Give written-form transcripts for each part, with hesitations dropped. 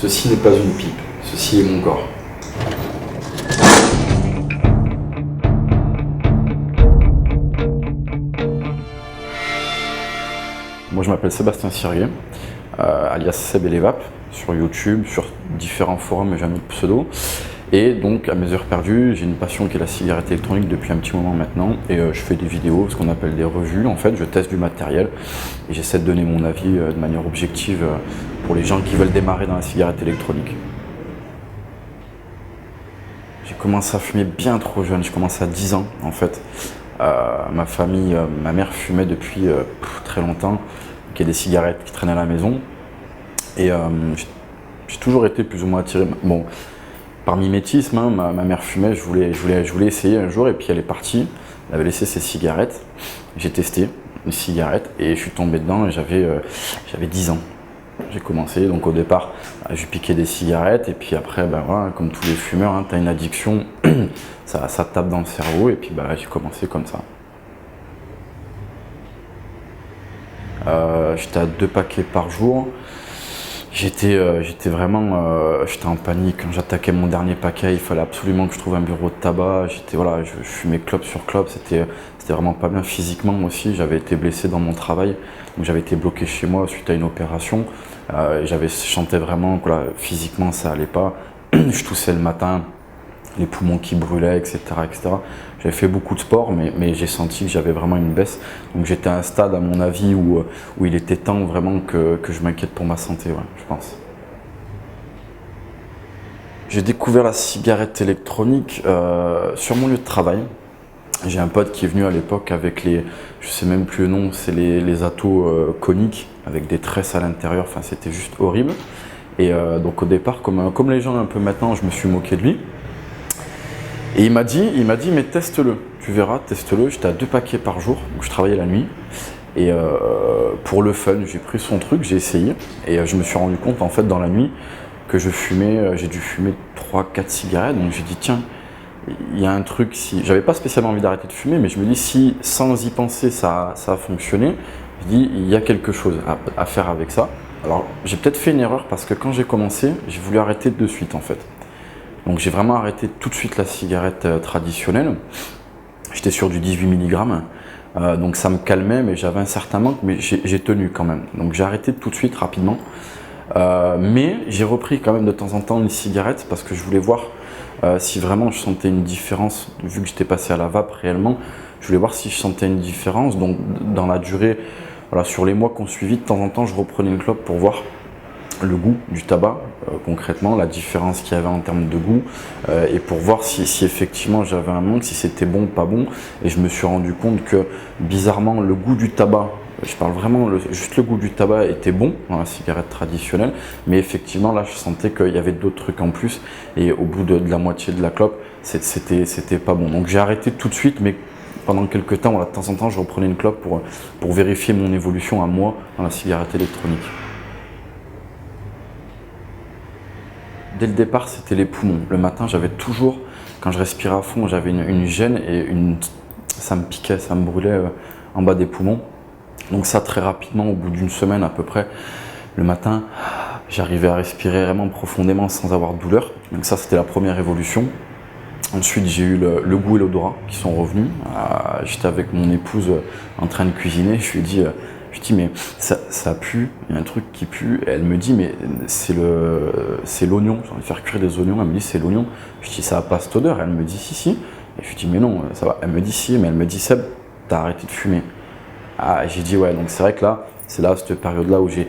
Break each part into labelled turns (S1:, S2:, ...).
S1: Ceci n'est pas une pipe, ceci est mon corps. Moi je m'appelle Sébastien Sirier, alias Seb et les Vapes, sur YouTube, sur différents forums, mais j'ai un autre pseudo. Et donc à mes heures perdues, j'ai une passion qui est la cigarette électronique depuis un petit moment maintenant. Et je fais des vidéos, ce qu'on appelle des revues. En fait, je teste du matériel et j'essaie de donner mon avis de manière objective pour les gens qui veulent démarrer dans la cigarette électronique. J'ai commencé à fumer bien trop jeune, j'ai commencé à 10 ans en fait. Ma famille, ma mère fumait depuis très longtemps, donc il y a des cigarettes qui traînaient à la maison. Et j'ai toujours été plus ou moins attiré. Bon, par mimétisme, hein, ma mère fumait, je voulais essayer un jour et puis elle est partie. Elle avait laissé ses cigarettes. J'ai testé une cigarette et je suis tombé dedans et j'avais 10 ans. J'ai commencé, donc au départ, je piquais des cigarettes et puis après, ben voilà, comme tous les fumeurs, hein, tu as une addiction, ça tape dans le cerveau et puis j'ai commencé comme ça. J'étais à 2 paquets par jour. J'étais en panique. Quand j'attaquais mon dernier paquet, il fallait absolument que je trouve un bureau de tabac. Je fumais clope sur clope. C'était vraiment pas bien physiquement aussi. J'avais été blessé dans mon travail, donc j'avais été bloqué chez moi suite à une opération. Je sentais vraiment que là, physiquement ça allait pas. Je toussais le matin, les poumons qui brûlaient, etc., etc. J'avais fait beaucoup de sport, mais j'ai senti que j'avais vraiment une baisse. Donc j'étais à un stade, à mon avis, où il était temps vraiment que je m'inquiète pour ma santé, ouais, je pense. J'ai découvert la cigarette électronique sur mon lieu de travail. J'ai un pote qui est venu à l'époque avec je sais même plus le nom, c'est les atos coniques avec des tresses à l'intérieur, enfin c'était juste horrible. Et donc au départ, comme les gens un peu maintenant, je me suis moqué de lui. Et il m'a dit, mais teste-le, tu verras, teste-le. J'étais à 2 paquets par jour, donc je travaillais la nuit. Et pour le fun, j'ai pris son truc, j'ai essayé. Et je me suis rendu compte en fait dans la nuit que j'ai dû fumer 3-4 cigarettes. Donc j'ai dit tiens, il y a un truc, j'avais pas spécialement envie d'arrêter de fumer, mais je me dis si sans y penser ça a fonctionné, je dis il y a quelque chose à faire avec ça. Alors j'ai peut-être fait une erreur parce que quand j'ai commencé, j'ai voulu arrêter de suite en fait. Donc j'ai vraiment arrêté tout de suite la cigarette traditionnelle. J'étais sur du 18 mg, donc ça me calmait, mais j'avais un certain manque, mais j'ai tenu quand même. Donc j'ai arrêté tout de suite rapidement. Mais j'ai repris quand même de temps en temps une cigarette parce que je voulais voir si vraiment je sentais une différence, vu que j'étais passé à la vape réellement. Je voulais voir si je sentais une différence. Donc dans la durée, voilà, sur les mois qu'on suivit, de temps en temps je reprenais une clope pour voir le goût du tabac, concrètement, la différence qu'il y avait en termes de goût, et pour voir si effectivement j'avais un manque, si c'était bon ou pas bon. Et je me suis rendu compte que bizarrement le goût du tabac, je parle vraiment juste le goût du tabac était bon dans la cigarette traditionnelle, mais effectivement là je sentais qu'il y avait d'autres trucs en plus, et au bout de la moitié de la clope, c'était pas bon. Donc j'ai arrêté tout de suite, mais pendant quelques temps, voilà, de temps en temps je reprenais une clope pour vérifier mon évolution à moi dans la cigarette électronique. Dès le départ, c'était les poumons. Le matin, j'avais toujours, quand je respirais à fond, j'avais une gêne et ça me piquait, ça me brûlait en bas des poumons. Donc ça, très rapidement, au bout d'une semaine à peu près, le matin, j'arrivais à respirer vraiment profondément sans avoir de douleur. Donc ça, c'était la première évolution. Ensuite, j'ai eu le goût et l'odorat qui sont revenus. J'étais avec mon épouse en train de cuisiner. Je lui ai dit, mais ça pue, il y a un truc qui pue. Et elle me dit, mais c'est l'oignon. J'ai envie de faire cuire des oignons. Elle me dit, c'est l'oignon. Je dis, ça n'a pas cette odeur. Elle me dit, si. Et je lui dis, mais non, ça va. Elle me dit, si, mais elle me dit, Seb, t'as arrêté de fumer. J'ai dit, ouais, donc c'est vrai que là, c'est là, cette période-là où j'ai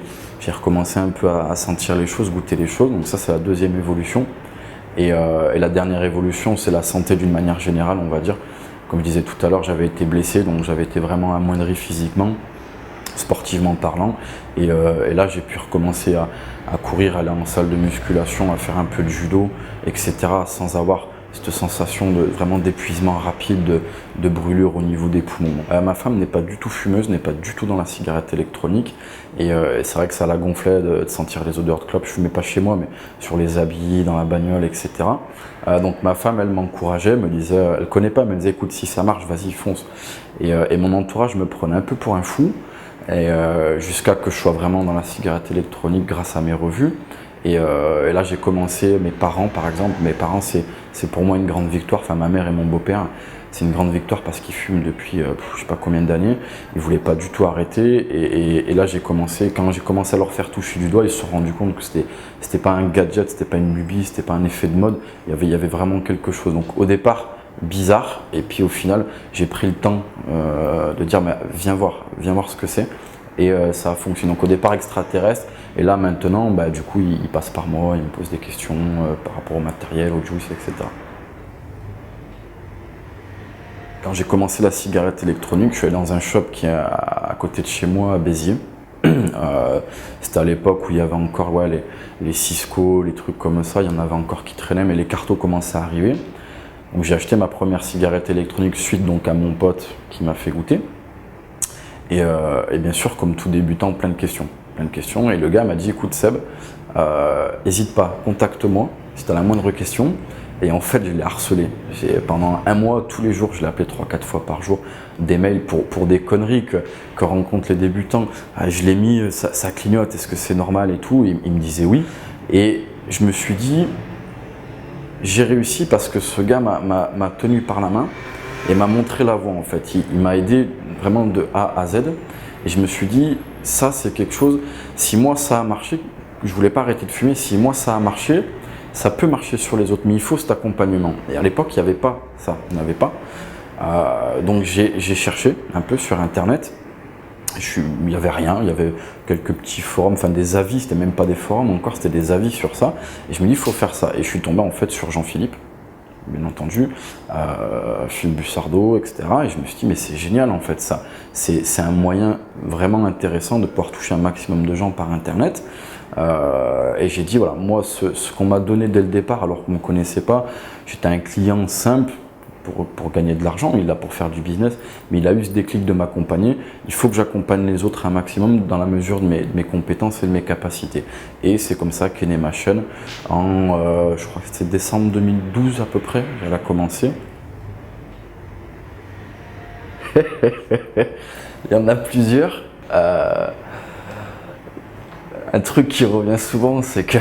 S1: recommencé un peu à sentir les choses, goûter les choses. Donc ça, c'est la deuxième évolution. Et la dernière évolution, c'est la santé d'une manière générale, on va dire. Comme je disais tout à l'heure, j'avais été blessé, donc j'avais été vraiment amoindri physiquement, sportivement parlant. Et là, j'ai pu recommencer à courir, aller en salle de musculation, à faire un peu de judo, etc. sans avoir cette sensation vraiment d'épuisement rapide, de brûlure au niveau des poumons. Ma femme n'est pas du tout fumeuse, n'est pas du tout dans la cigarette électronique. Et c'est vrai que ça la gonflait de sentir les odeurs de clope. Je fumais pas chez moi, mais sur les habits, dans la bagnole, etc. Donc ma femme, elle m'encourageait, me disait, elle connaît pas, mais elle me disait, écoute, si ça marche, vas-y, fonce. Et mon entourage me prenait un peu pour un fou. Jusqu'à que je sois vraiment dans la cigarette électronique grâce à mes revues. Et là, j'ai commencé, mes parents par exemple, mes parents c'est pour moi une grande victoire, enfin ma mère et mon beau-père, c'est une grande victoire parce qu'ils fument depuis je sais pas combien d'années, ils voulaient pas du tout arrêter et là quand j'ai commencé à leur faire toucher du doigt, ils se sont rendus compte que c'était pas un gadget, c'était pas une lubie, c'était pas un effet de mode, il y avait vraiment quelque chose. Donc au départ, bizarre, et puis au final, j'ai pris le temps de dire mais viens voir ce que c'est. Et ça a fonctionné. Donc au départ extraterrestre, et là maintenant, du coup, il passe par moi, il me pose des questions par rapport au matériel, au juice, etc. Quand j'ai commencé la cigarette électronique, je suis allé dans un shop qui est à côté de chez moi, à Béziers. C'était à l'époque où il y avait encore les Cisco, les trucs comme ça, il y en avait encore qui traînaient, mais les cartos commençaient à arriver. Donc j'ai acheté ma première cigarette électronique suite donc à mon pote qui m'a fait goûter. Et bien sûr, comme tout débutant, plein de questions. Et le gars m'a dit, écoute Seb, hésite pas, contacte-moi si tu as la moindre question. Et en fait, je l'ai harcelé. Pendant un mois, tous les jours, je l'ai appelé 3-4 fois par jour, des mails pour des conneries que rencontrent les débutants. Je l'ai mis, ça clignote, est-ce que c'est normal et tout. Il me disait oui. Et je me suis dit, j'ai réussi parce que ce gars m'a tenu par la main et m'a montré la voie en fait. Il m'a aidé vraiment de A à Z. Et je me suis dit, ça c'est quelque chose, si moi ça a marché, je voulais pas arrêter de fumer, si moi ça a marché, ça peut marcher sur les autres, mais il faut cet accompagnement. Et à l'époque, il n'y avait pas ça, il n'y avait pas. Donc j'ai cherché un peu sur internet, il n'y avait rien, il y avait quelques petits forums, enfin des avis, c'était même pas des forums encore, c'était des avis sur ça. Et je me dis, il faut faire ça. Et je suis tombé en fait sur Jean-Philippe, bien entendu, Philippe Bussardo, etc. Et je me suis dit, mais c'est génial en fait ça. C'est un moyen vraiment intéressant de pouvoir toucher un maximum de gens par internet. Et j'ai dit, voilà, moi, ce qu'on m'a donné dès le départ, alors qu'on ne me connaissait pas, j'étais un client simple pour gagner de l'argent, il est là pour faire du business, mais il a eu ce déclic de m'accompagner. Il faut que j'accompagne les autres un maximum dans la mesure de mes compétences et de mes capacités. Et c'est comme ça qu'est née ma chaîne je crois que c'était décembre 2012 à peu près, elle a commencé. Il y en a plusieurs. Un truc qui revient souvent, c'est que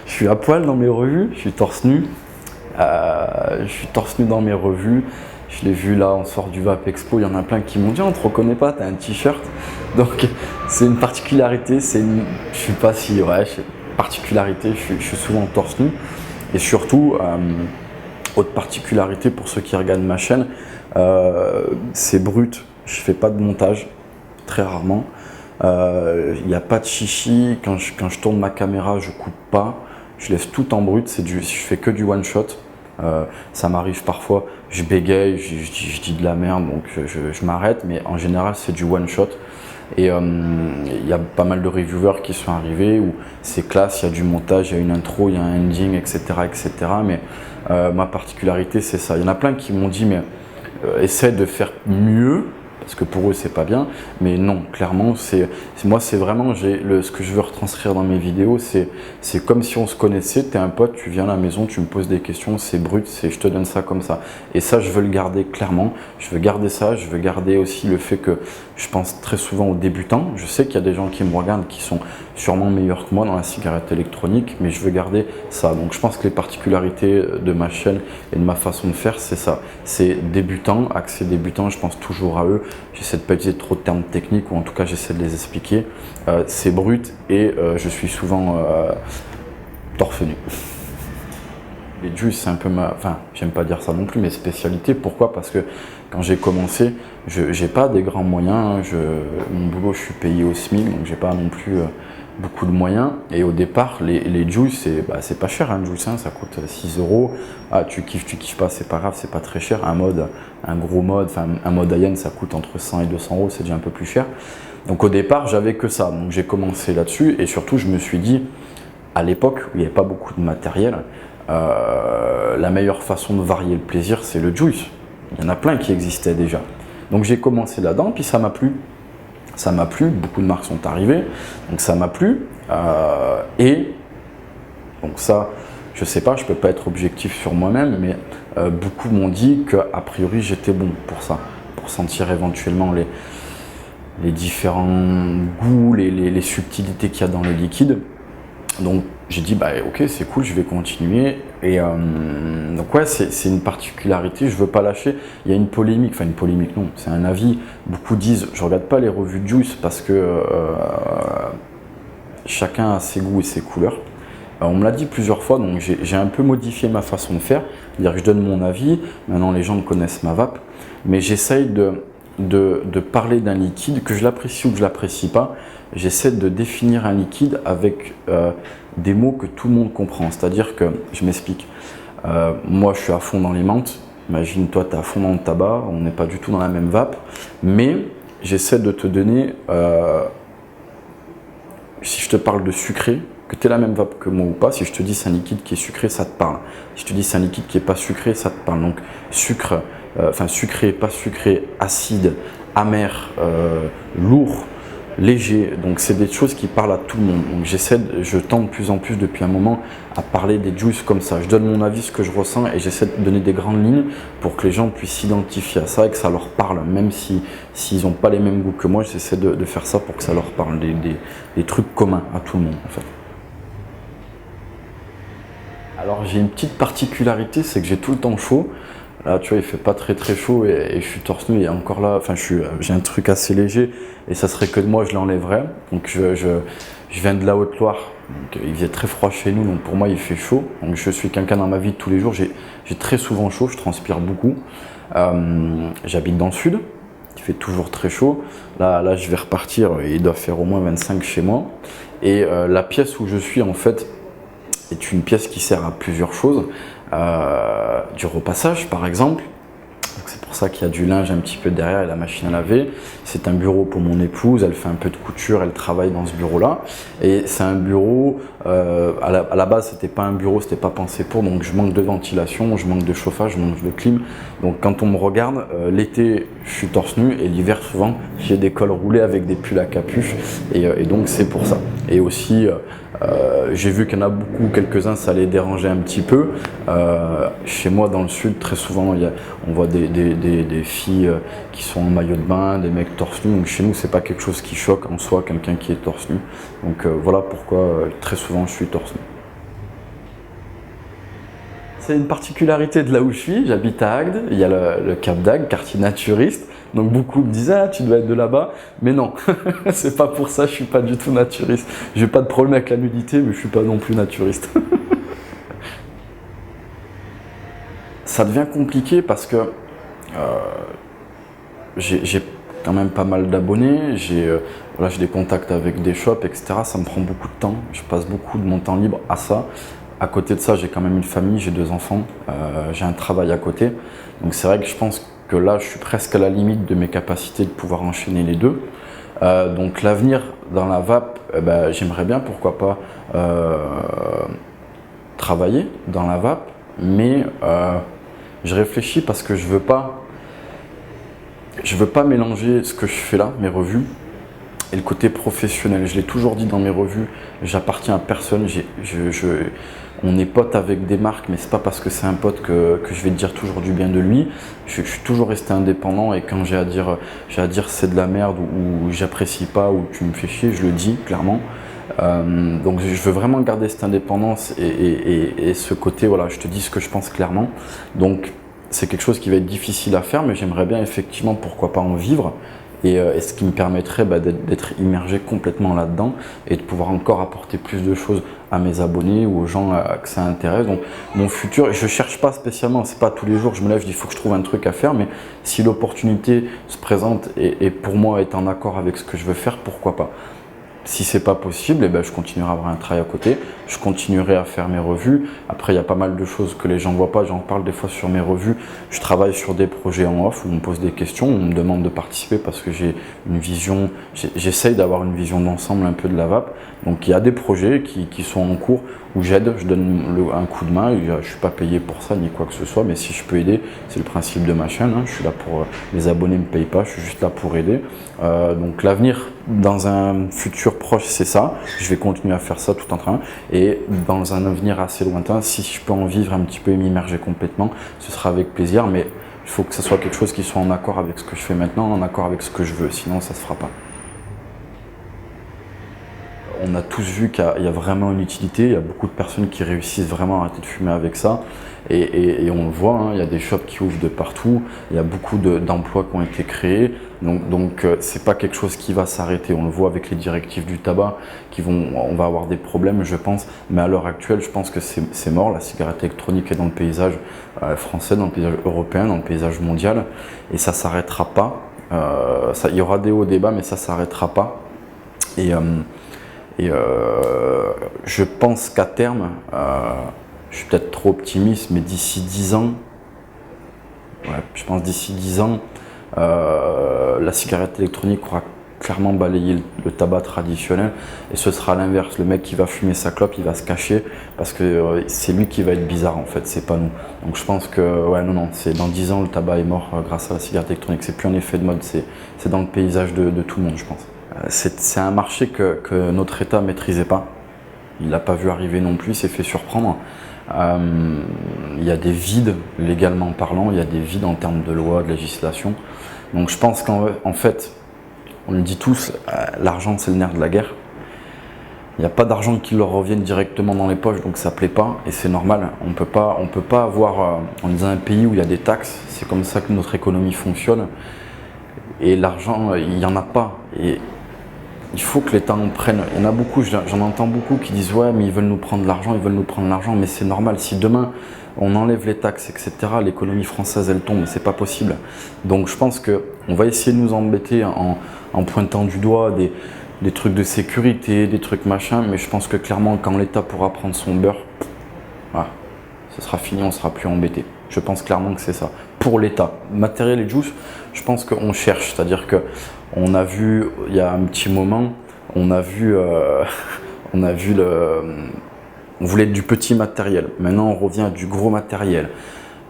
S1: je suis à poil dans mes revues, je suis torse nu. Dans mes revues. Je l'ai vu là, on sort du Vape Expo, il y en a plein qui m'ont dit on te reconnaît pas, t'as un t-shirt. Donc c'est une particularité, je suis pas si, particularité, je suis souvent torse nu. Et surtout, autre particularité pour ceux qui regardent ma chaîne, c'est brut, je fais pas de montage, très rarement. Il n'y a pas de chichi, quand je tourne ma caméra, je coupe pas, je laisse tout en brut, je fais que du one shot. Ça m'arrive parfois, je bégaye, je dis de la merde, donc je m'arrête, mais en général c'est du one shot. Et il y a pas mal de reviewers qui sont arrivés où c'est classe, il y a du montage, il y a une intro, il y a un ending, etc. Mais ma particularité c'est ça. Il y en a plein qui m'ont dit mais essaie de faire mieux. Parce que pour eux c'est pas bien, mais non, clairement moi c'est vraiment ce que je veux retranscrire dans mes vidéos, c'est comme si on se connaissait, t'es un pote, tu viens à la maison, tu me poses des questions, c'est brut, je te donne ça comme ça. Et ça je veux le garder clairement, je veux garder ça, je veux garder aussi le fait que je pense très souvent aux débutants. Je sais qu'il y a des gens qui me regardent qui sont sûrement meilleurs que moi dans la cigarette électronique, mais je veux garder ça. Donc je pense que les particularités de ma chaîne et de ma façon de faire, c'est ça. C'est débutant, accès débutant, je pense toujours à eux. J'essaie de ne pas utiliser trop de termes techniques, ou en tout cas j'essaie de les expliquer. C'est brut et je suis souvent torse nu. Les juice, c'est un peu j'aime pas dire ça non plus, mes spécialités. Pourquoi? Parce que quand j'ai commencé, je n'ai pas des grands moyens. Mon boulot, je suis payé au SMIC, donc j'ai pas non plus beaucoup de moyens. Et au départ, les juice, c'est pas cher, un juice, ça coûte 6 €. Ah, tu kiffes pas, c'est pas grave, c'est pas très cher. Un gros mode, un mode Ayen, ça coûte entre 100 et 200 €, c'est déjà un peu plus cher. Donc au départ, j'avais que ça. Donc j'ai commencé là-dessus et surtout, je me suis dit, à l'époque où il n'y avait pas beaucoup de matériel, la meilleure façon de varier le plaisir, c'est le juice. Il y en a plein qui existaient déjà. Donc j'ai commencé là-dedans, puis ça m'a plu. Ça m'a plu, beaucoup de marques sont arrivées, donc ça m'a plu. Et donc ça, je sais pas, je peux pas être objectif sur moi-même, mais beaucoup m'ont dit qu'a priori j'étais bon pour ça, pour sentir éventuellement les différents goûts, les subtilités qu'il y a dans les liquides. Donc j'ai dit bah ok c'est cool, je vais continuer. Et donc ouais c'est une particularité, je veux pas lâcher. Il y a une polémique, enfin une polémique non, c'est un avis. Beaucoup disent je regarde pas les revues de Juice parce que chacun a ses goûts et ses couleurs. On me l'a dit plusieurs fois, donc j'ai un peu modifié ma façon de faire. C'est-à-dire que je donne mon avis, maintenant les gens connaissent ma vape, mais j'essaye de parler d'un liquide, que je l'apprécie ou que je l'apprécie pas. J'essaie de définir un liquide avec des mots que tout le monde comprend. C'est-à-dire que, je m'explique, moi je suis à fond dans les menthes, imagine toi tu es à fond dans le tabac, on n'est pas du tout dans la même vape, mais j'essaie de te donner, si je te parle de sucré, que tu es la même vape que moi ou pas, si je te dis c'est un liquide qui est sucré, ça te parle. Si je te dis c'est un liquide qui n'est pas sucré, ça te parle. Donc sucre, sucré, pas sucré, acide, amer, lourd, léger. Donc c'est des choses qui parlent à tout le monde. Donc je tends de plus en plus depuis un moment à parler des juices comme ça. Je donne mon avis, ce que je ressens et j'essaie de donner des grandes lignes pour que les gens puissent s'identifier à ça et que ça leur parle. Même s'ils n'ont pas les mêmes goûts que moi, j'essaie de faire ça pour que ça leur parle. Des trucs communs à tout le monde en fait. Alors j'ai une petite particularité, c'est que j'ai tout le temps chaud. Là tu vois il fait pas très chaud et je suis torse nu et encore là, j'ai un truc assez léger et ça serait que de moi je l'enlèverais. Donc je viens de la Haute-Loire, donc il faisait très froid chez nous, donc pour moi il fait chaud. Donc je suis quelqu'un dans ma vie de tous les jours, j'ai très souvent chaud, je transpire beaucoup. J'habite dans le sud, il fait toujours très chaud. Là je vais repartir, il doit faire au moins 25 chez moi. Et la pièce où je suis en fait, est une pièce qui sert à plusieurs choses, du repassage par exemple. C'est pour ça qu'il y a du linge un petit peu derrière et la machine à laver. C'est un bureau pour mon épouse, elle fait un peu de couture, elle travaille dans ce bureau-là. Et c'est un bureau, à la base c'était pas un bureau, c'était pas pensé pour, donc je manque de ventilation, je manque de chauffage, je manque de clim. Donc quand on me regarde, l'été je suis torse nu et l'hiver souvent j'ai des cols roulés avec des pulls à capuche et donc c'est pour ça. Et aussi j'ai vu qu'il y en a beaucoup, quelques-uns ça les dérangeait un petit peu. Chez moi dans le sud très souvent on voit des filles qui sont en maillot de bain, des mecs torse nu, donc chez nous c'est pas quelque chose qui choque en soi quelqu'un qui est torse nu. Donc voilà pourquoi très souvent je suis torse nu. C'est une particularité de là où je suis, j'habite à Agde, il y a le Cap d'Agde, quartier naturiste, donc beaucoup me disent ah tu dois être de là-bas, mais non, c'est pas pour ça, je suis pas du tout naturiste. J'ai pas de problème avec la nudité, mais je suis pas non plus naturiste. Ça devient compliqué parce que j'ai quand même pas mal d'abonnés, j'ai des contacts avec des shops, etc. Ça me prend beaucoup de temps, je passe beaucoup de mon temps libre à ça. À côté de ça, j'ai quand même une famille, j'ai 2 enfants, j'ai un travail à côté. Donc c'est vrai que je pense que là, je suis presque à la limite de mes capacités de pouvoir enchaîner les deux. Donc l'avenir dans la vape, j'aimerais bien, pourquoi pas, travailler dans la vape, mais je réfléchis parce que je veux pas mélanger ce que je fais là, mes revues, et le côté professionnel. Je l'ai toujours dit dans mes revues, j'appartiens à personne. On est potes avec des marques, mais c'est pas parce que c'est un pote que je vais te dire toujours du bien de lui. Je suis toujours resté indépendant et quand j'ai à dire c'est de la merde ou j'apprécie pas ou tu me fais chier, je le dis clairement. Donc je veux vraiment garder cette indépendance et ce côté, voilà, je te dis ce que je pense clairement. Donc c'est quelque chose qui va être difficile à faire, mais j'aimerais bien effectivement, pourquoi pas en vivre. Et ce qui me permettrait d'être immergé complètement là-dedans et de pouvoir encore apporter plus de choses à mes abonnés ou aux gens que ça intéresse. Donc mon futur, je ne cherche pas spécialement, c'est pas tous les jours je me lève, je dis il faut que je trouve un truc à faire, mais si l'opportunité se présente et pour moi est en accord avec ce que je veux faire, pourquoi pas. Si c'est pas possible, je continuerai à avoir un travail à côté, je continuerai à faire mes revues. Après, il y a pas mal de choses que les gens voient pas, j'en parle des fois sur mes revues. Je travaille sur des projets en off où on me pose des questions, on me demande de participer parce que j'ai une vision, j'essaye d'avoir une vision d'ensemble un peu de la vape. Donc il y a des projets qui sont en cours où j'aide, je donne un coup de main. Je ne suis pas payé pour ça ni quoi que ce soit, mais si je peux aider, c'est le principe de ma chaîne. Je suis là pour les abonnés ne me payent pas, je suis juste là pour aider. Donc l'avenir dans un futur proche, c'est ça. Je vais continuer à faire ça tout en train. Et dans un avenir assez lointain, si je peux en vivre un petit peu et m'immerger complètement, ce sera avec plaisir. Mais il faut que ce soit quelque chose qui soit en accord avec ce que je fais maintenant, en accord avec ce que je veux. Sinon, ça ne se fera pas. on a tous vu qu'il y a vraiment une utilité. Il y a beaucoup de personnes qui réussissent vraiment à arrêter de fumer avec ça. Et on le voit, hein, il y a des shops qui ouvrent de partout. Il y a beaucoup d'emplois qui ont été créés. Donc c'est pas quelque chose qui va s'arrêter. On le voit avec les directives du tabac, on va avoir des problèmes, je pense. Mais à l'heure actuelle, je pense que c'est mort. La cigarette électronique est dans le paysage français, dans le paysage européen, dans le paysage mondial. Et ça s'arrêtera pas. Il y aura des hauts débats, mais ça s'arrêtera pas. Et je pense qu'à terme, je suis peut-être trop optimiste, mais d'ici 10 ans, je pense d'ici 10 ans, la cigarette électronique aura clairement balayé le tabac traditionnel et ce sera l'inverse. Le mec qui va fumer sa clope, il va se cacher parce que c'est lui qui va être bizarre en fait, c'est pas nous. Donc je pense que non, c'est dans 10 ans le tabac est mort grâce à la cigarette électronique. C'est plus un effet de mode, c'est dans le paysage de tout le monde, je pense. C'est un marché que notre État ne maîtrisait pas. Il l'a pas vu arriver non plus, il s'est fait surprendre. Il y a des vides, légalement parlant, il y a des vides en termes de loi, de législation. Donc je pense qu'en fait, on le dit tous, l'argent c'est le nerf de la guerre. Il n'y a pas d'argent qui leur revienne directement dans les poches, donc ça ne plaît pas et c'est normal. On peut pas avoir, on est dans un pays où il y a des taxes, c'est comme ça que notre économie fonctionne. Et l'argent, il n'y en a pas. Et il faut que l'État en prenne. Il y en a beaucoup, j'en entends beaucoup qui disent ouais mais ils veulent nous prendre l'argent, mais c'est normal. Si demain on enlève les taxes, etc., l'économie française elle tombe, c'est pas possible. Donc je pense qu'on va essayer de nous embêter en pointant du doigt des trucs de sécurité, des trucs machin, mais je pense que clairement quand l'État pourra prendre son beurre, voilà, ce sera fini, on sera plus embêté. Je pense clairement que c'est ça. Pour l'État. Matériel et juice, je pense qu'on cherche, c'est-à-dire que on a vu, il y a un petit moment, on voulait du petit matériel. Maintenant, on revient à du gros matériel.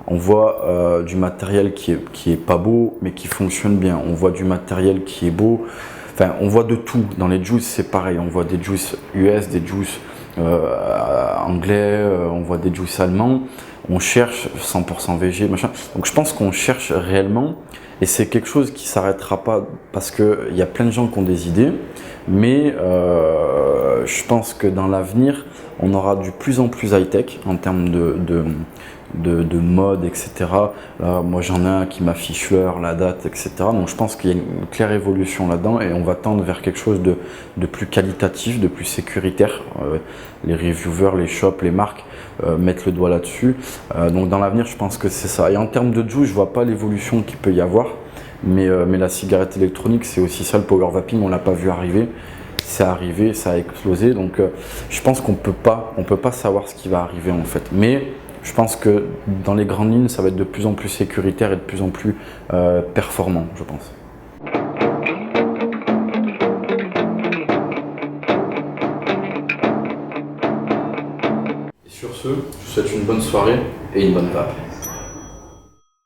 S1: On voit du matériel qui est pas beau, mais qui fonctionne bien. On voit du matériel qui est beau. Enfin, on voit de tout. Dans les juices, c'est pareil. On voit des juices US, des juices anglais, on voit des juices allemands. On cherche 100% VG, machin. Donc je pense qu'on cherche réellement. Et c'est quelque chose qui ne s'arrêtera pas parce qu'il y a plein de gens qui ont des idées, mais je pense que dans l'avenir, on aura du plus en plus high-tech en termes de mode, etc. Là, moi j'en ai un qui m'affiche l'heure, la date, etc. Donc je pense qu'il y a une claire évolution là-dedans et on va tendre vers quelque chose de plus qualitatif, de plus sécuritaire. Les reviewers, les shops, les marques mettent le doigt là-dessus. Donc dans l'avenir, je pense que c'est ça. Et en termes de juice, je vois pas l'évolution qu'il peut y avoir, mais la cigarette électronique, c'est aussi ça, le power vaping, on l'a pas vu arriver. C'est arrivé, ça a explosé. Donc je pense qu'on peut pas savoir ce qui va arriver en fait. Mais je pense que dans les grandes lignes, ça va être de plus en plus sécuritaire et de plus en plus performant, je pense. Et sur ce, je vous souhaite une bonne soirée et une bonne vape.